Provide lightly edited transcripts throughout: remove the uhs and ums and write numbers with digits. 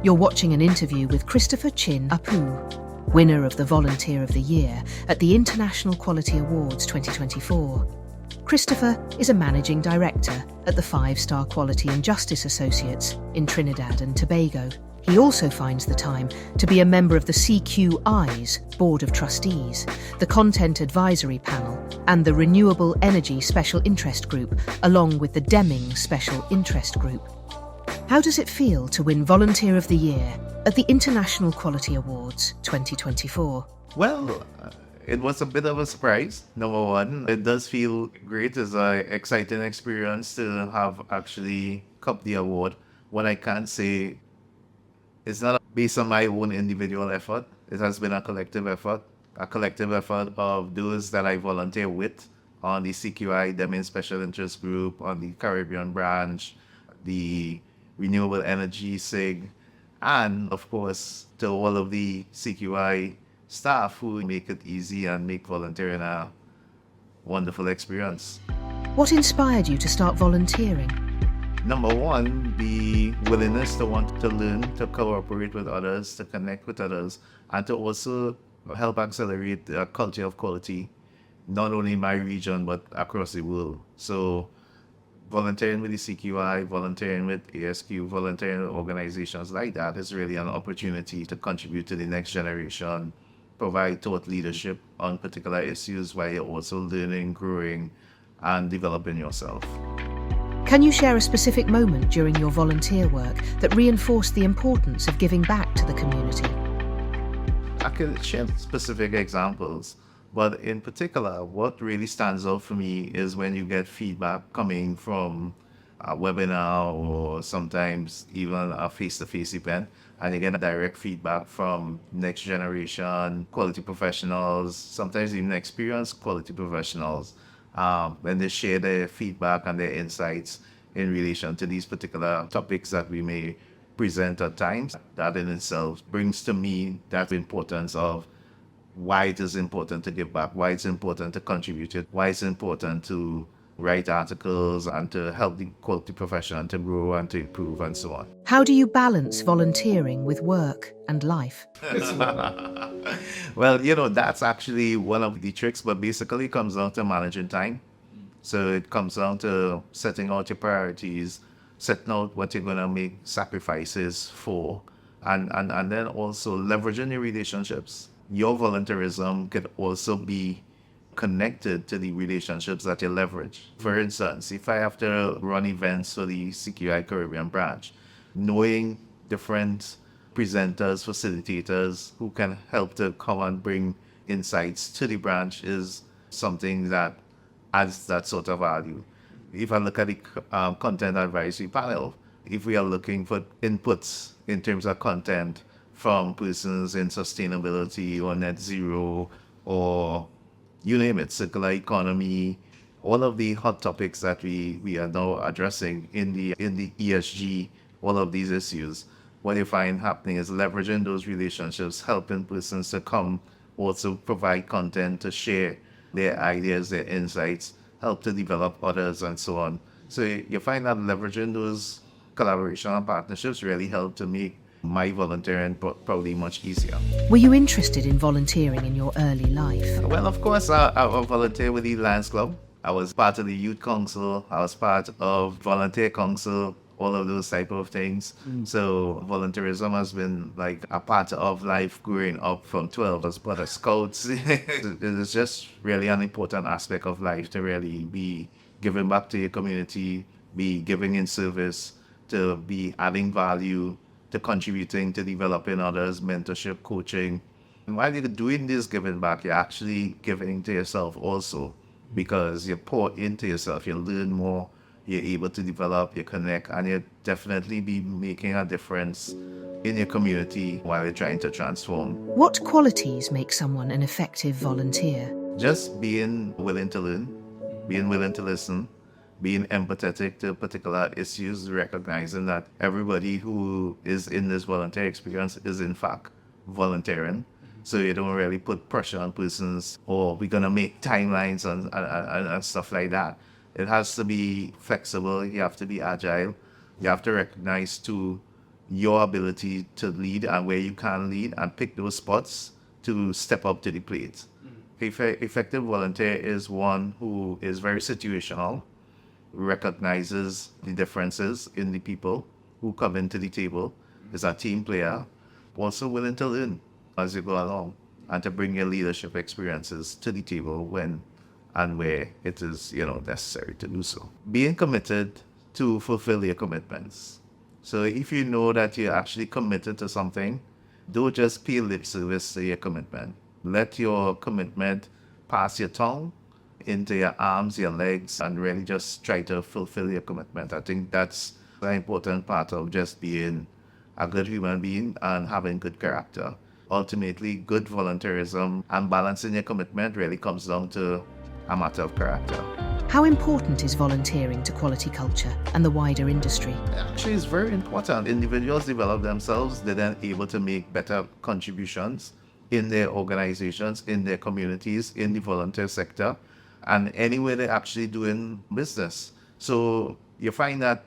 You're watching an interview with Christopher Chinapoo, winner of the Volunteer of the Year at the International Quality Awards 2024. Christopher is a managing director at the 5-Star Quality and Justice Associates in Trinidad and Tobago. He also finds the time to be a member of the FCQI's Board of Trustees, the Content Advisory Panel, and the Renewable Energy Special Interest Group, along with the Deming Special Interest Group. How does it feel to win Volunteer of the Year at the International Quality Awards 2024? Well, it was a bit of a surprise, number one. It does feel great. It's an exciting experience to have actually cup the award. What I can't say, it's not based on my own individual effort. It has been a collective effort of those that I volunteer with on the CQI, Deming Special Interest Group, on the Caribbean branch, the Renewable Energy SIG, and of course to all of the CQI staff who make it easy and make volunteering a wonderful experience. What inspired you to start volunteering? Number one, the willingness to want to learn, to cooperate with others, to connect with others, and to also help accelerate the culture of quality, not only in my region, but across the world. So volunteering with the CQI, volunteering with ASQ, volunteering with organizations like that is really an opportunity to contribute to the next generation, provide thought leadership on particular issues while you're also learning, growing, and developing yourself. Can you share a specific moment during your volunteer work that reinforced the importance of giving back to the community? I can share specific examples, but in particular, what really stands out for me is when you get feedback coming from a webinar or sometimes even a face-to-face event, and you get direct feedback from next generation quality professionals, sometimes even experienced quality professionals, when they share their feedback and their insights in relation to these particular topics that we may present at times. That in itself brings to me that importance of why it is important to give back, why it's important to contribute, why it's important to write articles and to help the quality profession to grow and to improve and so on. How do you balance volunteering with work and life? Well, that's actually one of the tricks, but basically it comes down to managing time. So it comes down to setting out your priorities, setting out what you're going to make sacrifices for, and then also leveraging your relationships. Your volunteerism could also be connected to the relationships that you leverage. For instance, if I have to run events for the CQI Caribbean branch, knowing different presenters, facilitators who can help to come and bring insights to the branch is something that adds that sort of value. If I look at the content advisory panel, if we are looking for inputs in terms of content from persons in sustainability or net zero or you name it, circular economy, all of the hot topics that we are now addressing in the ESG, all of these issues, what you find happening is leveraging those relationships, helping persons to come, also provide content to share their ideas, their insights, help to develop others and so on. So you find that leveraging those collaboration and partnerships really help to make my volunteering probably much easier. Were you interested in volunteering in your early life? Well, of course, I volunteered with the Lions Club. I was part of the youth council. I was part of volunteer council, all of those type of things. So volunteerism has been like a part of life growing up from 12 as part of scouts. It is just really an important aspect of life to really be giving back to your community, be giving in service, to be adding value, to contributing to developing others, mentorship, coaching. And while you're doing this giving back, you're actually giving to yourself also, because you pour into yourself, you learn more, you're able to develop, you connect, and you definitely be making a difference in your community while you're trying to transform. What qualities make someone an effective volunteer? Just being willing to learn, being willing to listen, being empathetic to particular issues, recognizing that everybody who is in this volunteer experience is in fact volunteering. So you don't really put pressure on persons, or we're going to make timelines and stuff like that. It has to be flexible. You have to be agile. You have to recognize too, your ability to lead and where you can lead and pick those spots to step up to the plate. Effective volunteer is one who is very situational, recognizes the differences in the people who come into the table, is a team player, also willing to learn as you go along and to bring your leadership experiences to the table when and where it is, necessary to do so. Being committed to fulfill your commitments. So if you know that you're actually committed to something, don't just pay lip service to your commitment. Let your commitment pass your tongue into your arms, your legs, and really just try to fulfill your commitment. I think that's an important part of just being a good human being and having good character. Ultimately, good volunteerism and balancing your commitment really comes down to a matter of character. How important is volunteering to quality culture and the wider industry? Actually, it's very important. Individuals develop themselves, they're then able to make better contributions in their organizations, in their communities, in the volunteer sector, and anywhere they're actually doing business. So you find that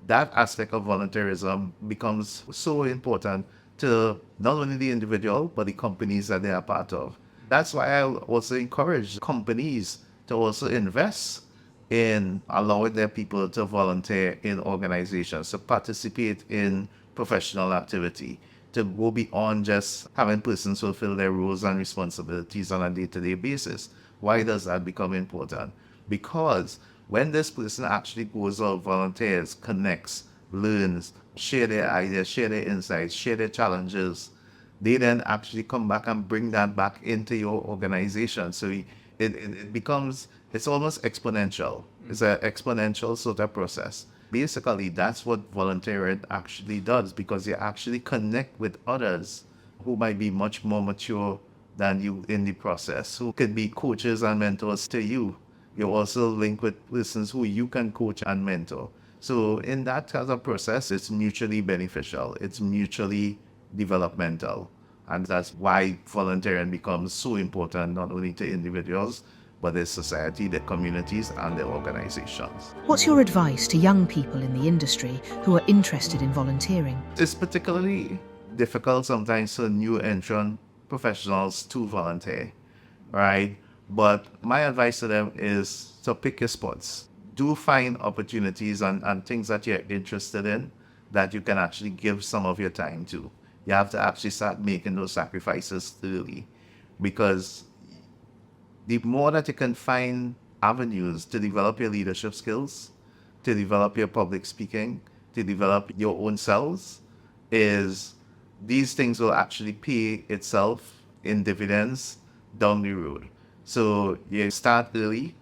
aspect of volunteerism becomes so important to not only the individual, but the companies that they are part of. That's why I also encourage companies to also invest in allowing their people to volunteer in organizations, to participate in professional activity, to go beyond just having persons fulfill their roles and responsibilities on a day-to-day basis. Why does that become important? Because when this person actually goes out, volunteers, connects, learns, share their ideas, share their insights, share their challenges, they then actually come back and bring that back into your organization. So it becomes, it's almost exponential. It's an exponential sort of process. Basically, that's what volunteering actually does, because you actually connect with others who might be much more mature than you in the process, who could be coaches and mentors to you. You also link with persons who you can coach and mentor. So in that kind of process, it's mutually beneficial. It's mutually developmental. And that's why volunteering becomes so important, not only to individuals, but the society, the communities, and the organizations. What's your advice to young people in the industry who are interested in volunteering? It's particularly difficult sometimes for new entrant professionals to volunteer, right? But my advice to them is to pick your spots. Do find opportunities and things that you're interested in that you can actually give some of your time to. You have to actually start making those sacrifices early, because the more that you can find avenues to develop your leadership skills, to develop your public speaking, to develop your own selves, is these things will actually pay itself in dividends down the road. So you start early,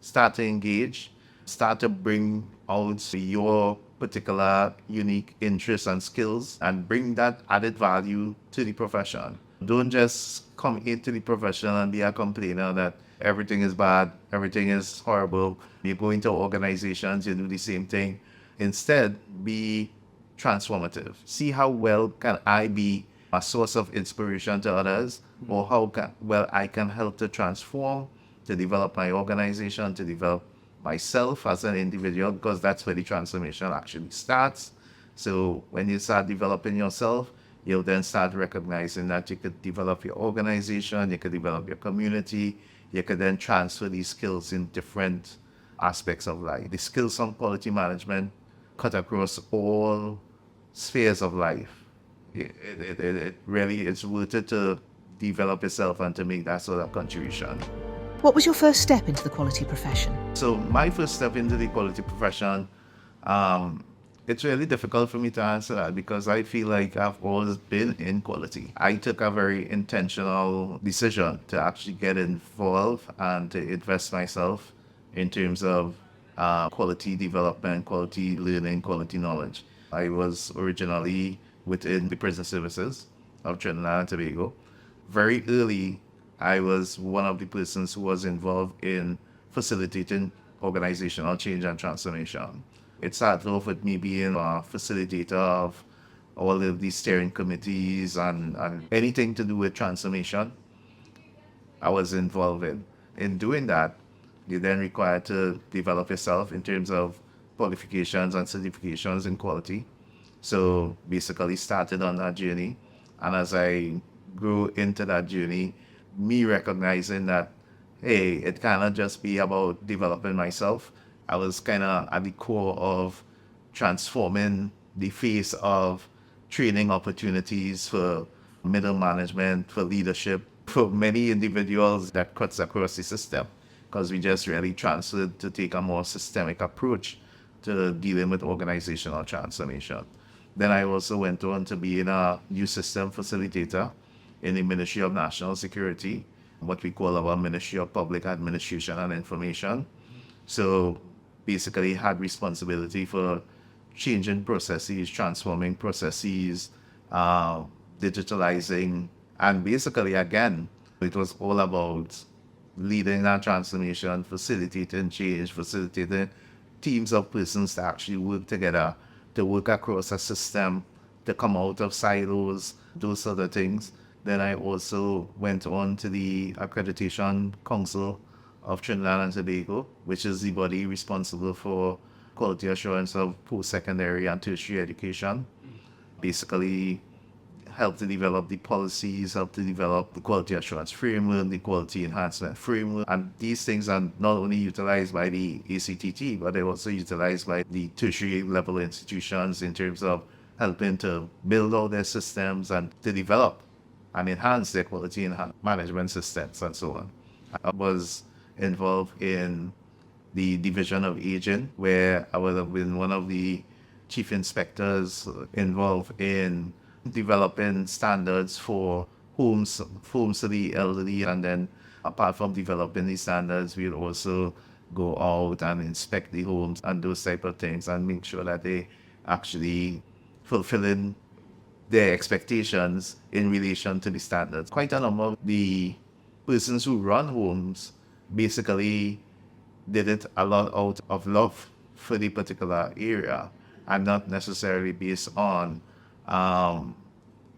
start to engage, start to bring out your particular unique interests and skills and bring that added value to the profession. Don't just come into the profession and be a complainer that everything is bad, everything is horrible. You go into organizations, you do the same thing. Instead, be transformative. See how well can I be a source of inspiration to others, or how well I can help to transform, to develop my organization, to develop myself as an individual, because that's where the transformation actually starts. So when you start developing yourself, you'll then start recognizing that you could develop your organization, you could develop your community, you could then transfer these skills in different aspects of life. The skills on quality management cut across all spheres of life. It really is rooted to develop yourself and to make that sort of contribution. What was your first step into the quality profession? So my first step into the quality profession, it's really difficult for me to answer that, because I feel like I've always been in quality. I took a very intentional decision to actually get involved and to invest myself in terms of quality development, quality learning, quality knowledge. I was originally within the prison services of Trinidad and Tobago. Very early, I was one of the persons who was involved in facilitating organizational change and transformation. It started off with me being a facilitator of all of these steering committees and anything to do with transformation I was involved in. In doing that, you're then required to develop yourself in terms of qualifications and certifications in quality. So basically started on that journey. And as I grew into that journey, me recognizing that, hey, it cannot just be about developing myself. I was kind of at the core of transforming the face of training opportunities for middle management, for leadership, for many individuals that cuts across the system, because we just really transferred to take a more systemic approach to dealing with organizational transformation. Then I also went on to be in a new system facilitator in the Ministry of National Security, what we call our Ministry of Public Administration and Information. So basically had responsibility for changing processes, transforming processes, digitalizing, and basically again, it was all about leading that transformation, facilitating change, facilitating teams of persons to actually work together, to work across a system, to come out of silos, those sort of things. Then I also went on to the Accreditation Council of Trinidad and Tobago, which is the body responsible for quality assurance of post-secondary and tertiary education. Basically, help to develop the policies, help to develop the quality assurance framework, the quality enhancement framework. And these things are not only utilized by the ACTT, but they're also utilized by the tertiary level institutions in terms of helping to build all their systems and to develop and enhance their quality management systems and so on. I was involved in the division of aging, where I would have been one of the chief inspectors involved in developing standards for homes to the elderly. And then apart from developing these standards, we'll also go out and inspect the homes and those type of things and make sure that they actually fulfilling their expectations in relation to the standards. Quite a number of the persons who run homes basically did it a lot out of love for the particular area and not necessarily based on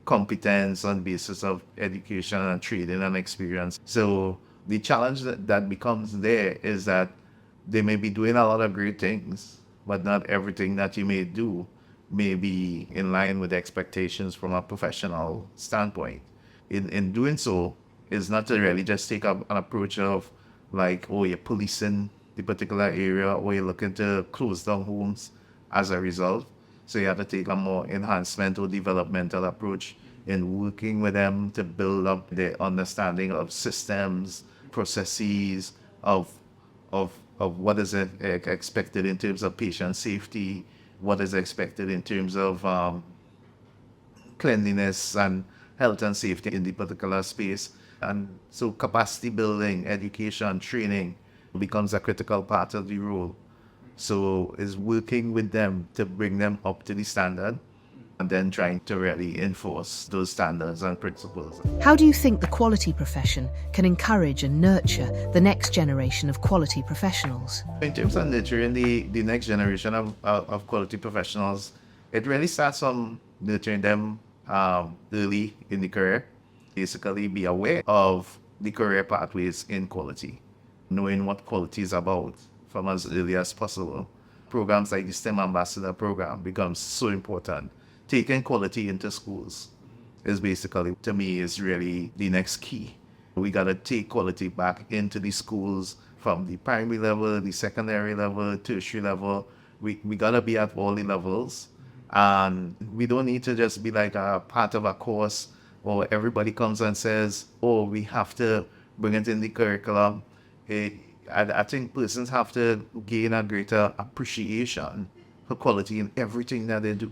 competence, on basis of education and training and experience. So the challenge that becomes there is that they may be doing a lot of great things, but not everything that you may do may be in line with expectations from a professional standpoint. In doing so, is not to really just take up an approach of like, oh, you're policing the particular area or you're looking to close down homes as a result. So you have to take a more enhancement or developmental approach in working with them to build up their understanding of systems, processes, of what is expected in terms of patient safety, what is expected in terms of cleanliness and health and safety in the particular space. And so capacity building, education, training becomes a critical part of the role. So is working with them to bring them up to the standard and then trying to really enforce those standards and principles. How do you think the quality profession can encourage and nurture the next generation of quality professionals? In terms of nurturing the next generation of quality professionals, it really starts from nurturing them early in the career. Basically be aware of the career pathways in quality, knowing what quality is about from as early as possible. Programs like the STEM Ambassador program becomes so important. Taking quality into schools is basically, to me, is really the next key. We got to take quality back into the schools from the primary level, the secondary level, tertiary level. We got to be at all the levels. And we don't need to just be like a part of a course or everybody comes and says, oh, we have to bring it in the curriculum. I think persons have to gain a greater appreciation for quality in everything that they do.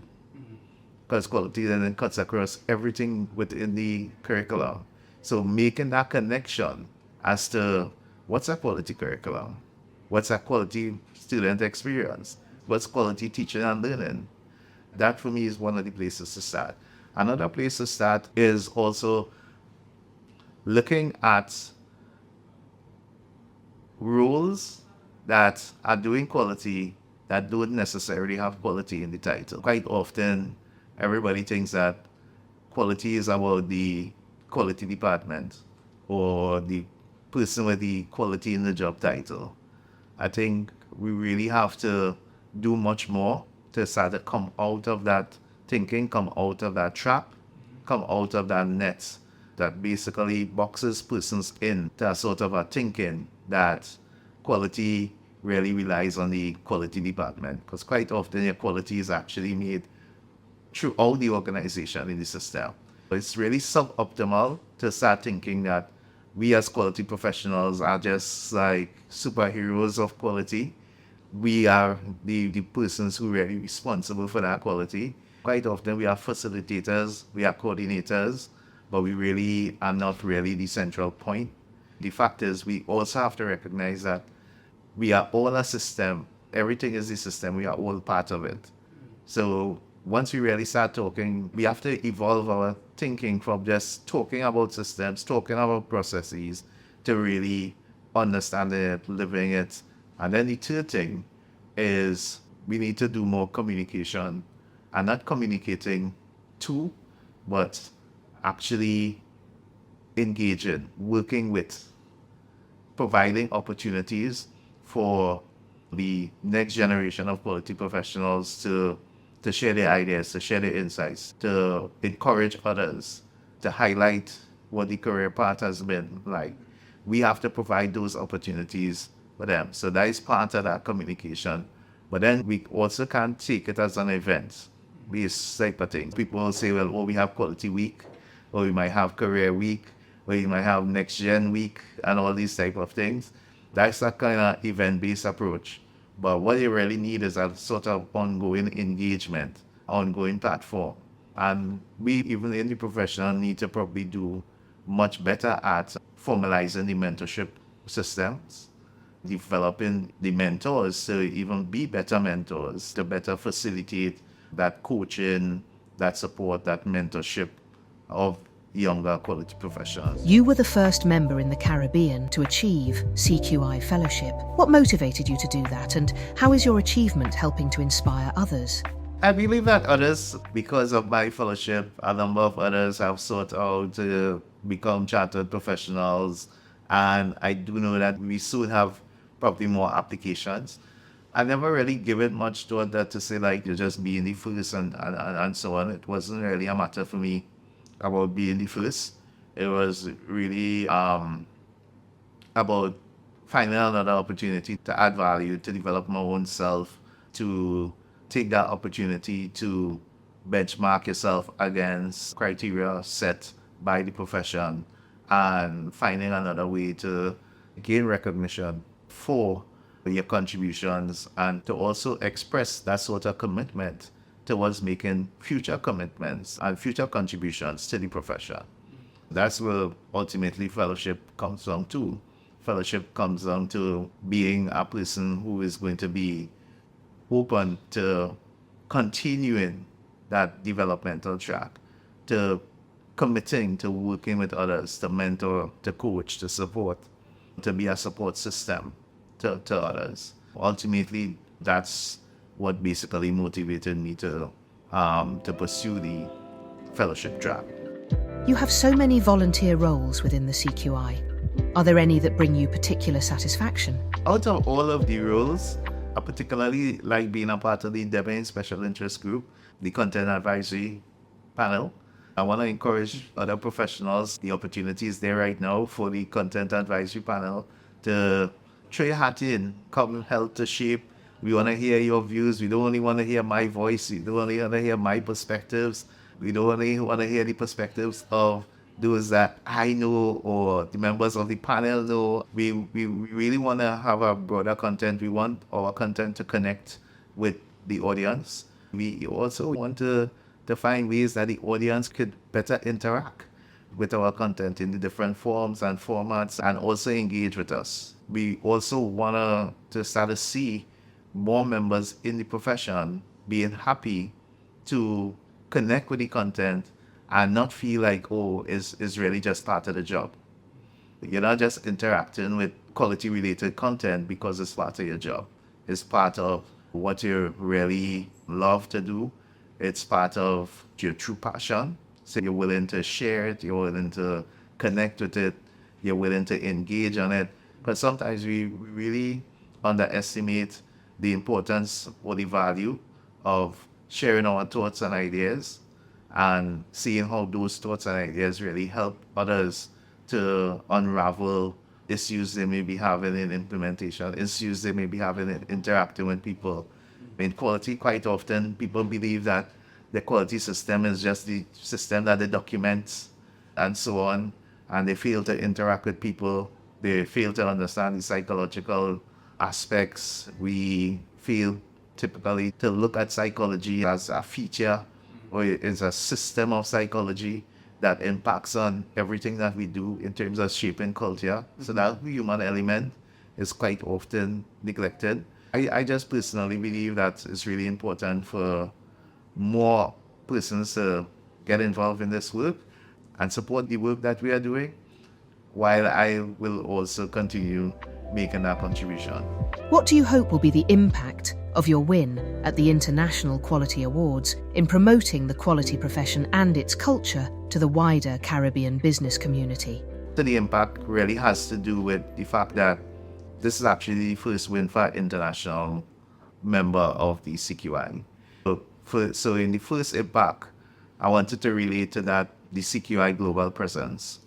Because quality then cuts across everything within the curriculum. So making that connection as to what's a quality curriculum, what's a quality student experience, what's quality teaching and learning, that for me is one of the places to start. Another place to start is also looking at roles that are doing quality that don't necessarily have quality in the title. Quite often, everybody thinks that quality is about the quality department or the person with the quality in the job title. I think we really have to do much more to start to come out of that thinking come out of that trap, come out of that net that basically boxes persons into a sort of a thinking that quality really relies on the quality department. Because quite often your quality is actually made throughout the organization in the system. It's really suboptimal to start thinking that we as quality professionals are just like superheroes of quality. We are the persons who are really responsible for that quality. Quite often we are facilitators, we are coordinators, but we really are not really the central point. The fact is we also have to recognize that we are all a system. Everything is the system. We are all part of it. So once we really start talking, we have to evolve our thinking from just talking about systems, talking about processes, to really understanding it, living it. And then the third thing is we need to do more communication, and not communicating to, but actually engaging, working with, providing opportunities for the next generation of quality professionals to share their ideas, to share their insights, to encourage others, to highlight what the career path has been like. We have to provide those opportunities for them. So that is part of that communication. But then we also can't take it as an event. These type of things. People will say, well, oh, we have quality week, or we might have career week, or we might have next gen week, and all these type of things. That's a kind of event-based approach. But what you really need is a sort of ongoing engagement, ongoing platform. And we, even in the profession, need to probably do much better at formalizing the mentorship systems, developing the mentors to even be better mentors, to better facilitate that coaching, that support, that mentorship of younger quality professionals. You were the first member in the Caribbean to achieve CQI fellowship. What motivated you to do that, and how is your achievement helping to inspire others? I believe that others, because of my fellowship, a number of others have sought out to become chartered professionals, and I do know that we soon have probably more applications. I never really given much thought that to say like you just being the first and so on. It wasn't really a matter for me about being the first. It was really about finding another opportunity to add value, to develop my own self, to take that opportunity to benchmark yourself against criteria set by the profession, and finding another way to gain recognition for your contributions, and to also express that sort of commitment towards making future commitments and future contributions to the profession. That's where ultimately fellowship comes down to. Fellowship comes down to being a person who is going to be open to continuing that developmental track, to committing to working with others, to mentor, to coach, to support, to be a support system to others. Ultimately, that's what basically motivated me to pursue the fellowship track. You have so many volunteer roles within the CQI. Are there any that bring you particular satisfaction? Out of all of the roles, I particularly like being a part of the Deming Special Interest Group, the Content Advisory Panel. I want to encourage other professionals, the opportunities there right now for the Content Advisory Panel, to throw your hat in, come help to shape. We want to hear your views. We don't only want to hear my voice. We don't only want to hear my perspectives. We don't only want to hear the perspectives of those that I know or the members of the panel know. We really want to have a broader content. We want our content to connect with the audience. We also want to find ways that the audience could better interact with our content in the different forms and formats, and also engage with us. We also want to start to see more members in the profession being happy to connect with the content and not feel like, oh, it's really just part of the job. You're not just interacting with quality related content because it's part of your job. It's part of what you really love to do. It's part of your true passion. So you're willing to share it, you're willing to connect with it, you're willing to engage on it. But sometimes we really underestimate the importance or the value of sharing our thoughts and ideas and seeing how those thoughts and ideas really help others to unravel issues they may be having in implementation, issues they may be having in interacting with people. In quality, quite often people believe that the quality system is just the system that they document and so on, and they fail to interact with people. They fail to understand the psychological aspects. We fail typically to look at psychology as a feature or is a system of psychology that impacts on everything that we do in terms of shaping culture. So that human element is quite often neglected. I just personally believe that it's really important for more persons to get involved in this work and support the work that we are doing, while I will also continue making that contribution. What do you hope will be the impact of your win at the International Quality Awards in promoting the quality profession and its culture to the wider Caribbean business community? So the impact really has to do with the fact that this is actually the first win for an international member of the CQI. So in the first impact, I wanted to relate to that the CQI global presence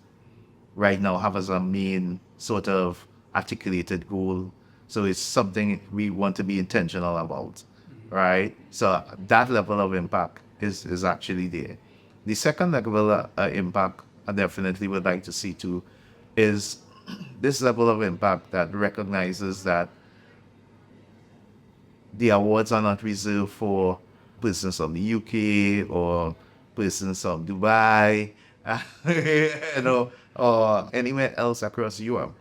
right now have as a main sort of articulated goal. So it's something we want to be intentional about, right? So that level of impact is actually there. The second level of impact I definitely would like to see too is this level of impact that recognizes that the awards are not reserved for persons from the UK or persons from Dubai, or anywhere else across Europe.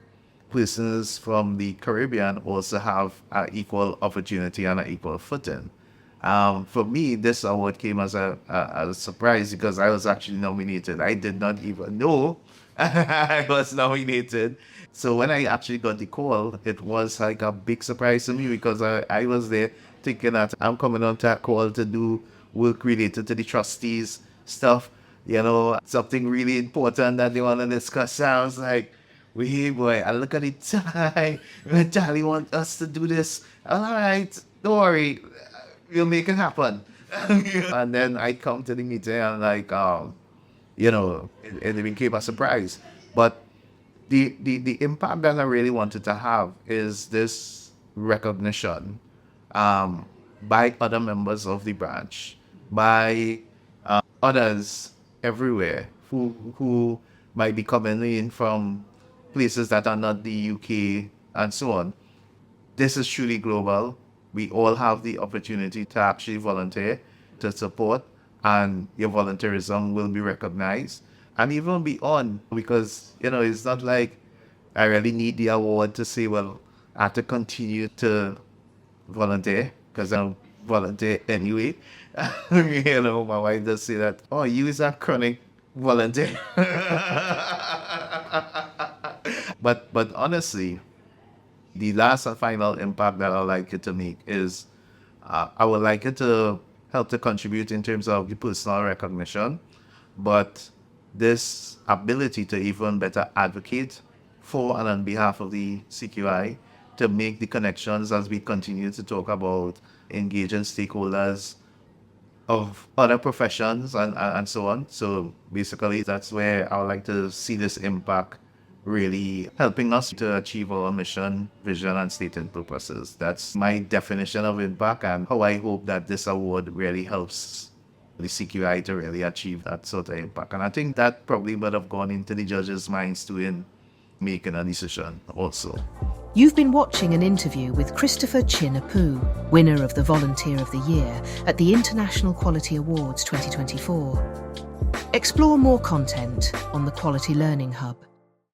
Persons from the Caribbean also have an equal opportunity and an equal footing. For me, this award came as a surprise because I was actually nominated. I did not even know I was nominated. So when I actually got the call, it was like a big surprise to me because I was there thinking that I'm coming on that call to do work related to the trustees stuff, something really important that they want to discuss. I was like, wait, boy, I look at the time. Charlie wants us to do this. All right, don't worry. We'll make it happen. And then I come to the meeting and it became a surprise. But the impact that I really wanted to have is this recognition by other members of the branch, by others everywhere who might be coming in from places that are not the UK and so on. This is truly global. We all have the opportunity to actually volunteer, to support, and your volunteerism will be recognized. And even beyond, because, it's not like I really need the award to say, well, I have to continue to volunteer, because I volunteer anyway. My wife does say that, oh, you is a chronic volunteer. But honestly, the last and final impact that I would like it to make is I would like it to help to contribute in terms of the personal recognition, but this ability to even better advocate for and on behalf of the CQI, to make the connections as we continue to talk about engaging stakeholders of other professions and so on. So basically, that's where I would like to see this impact really helping us to achieve our mission, vision, and stated purposes. That's my definition of impact and how I hope that this award really helps the CQI to really achieve that sort of impact. And I think that probably would have gone into the judges' minds too in making a decision also. You've been watching an interview with Christopher Chinapoo, winner of the Volunteer of the Year at the International Quality Awards 2024. Explore more content on the Quality Learning Hub.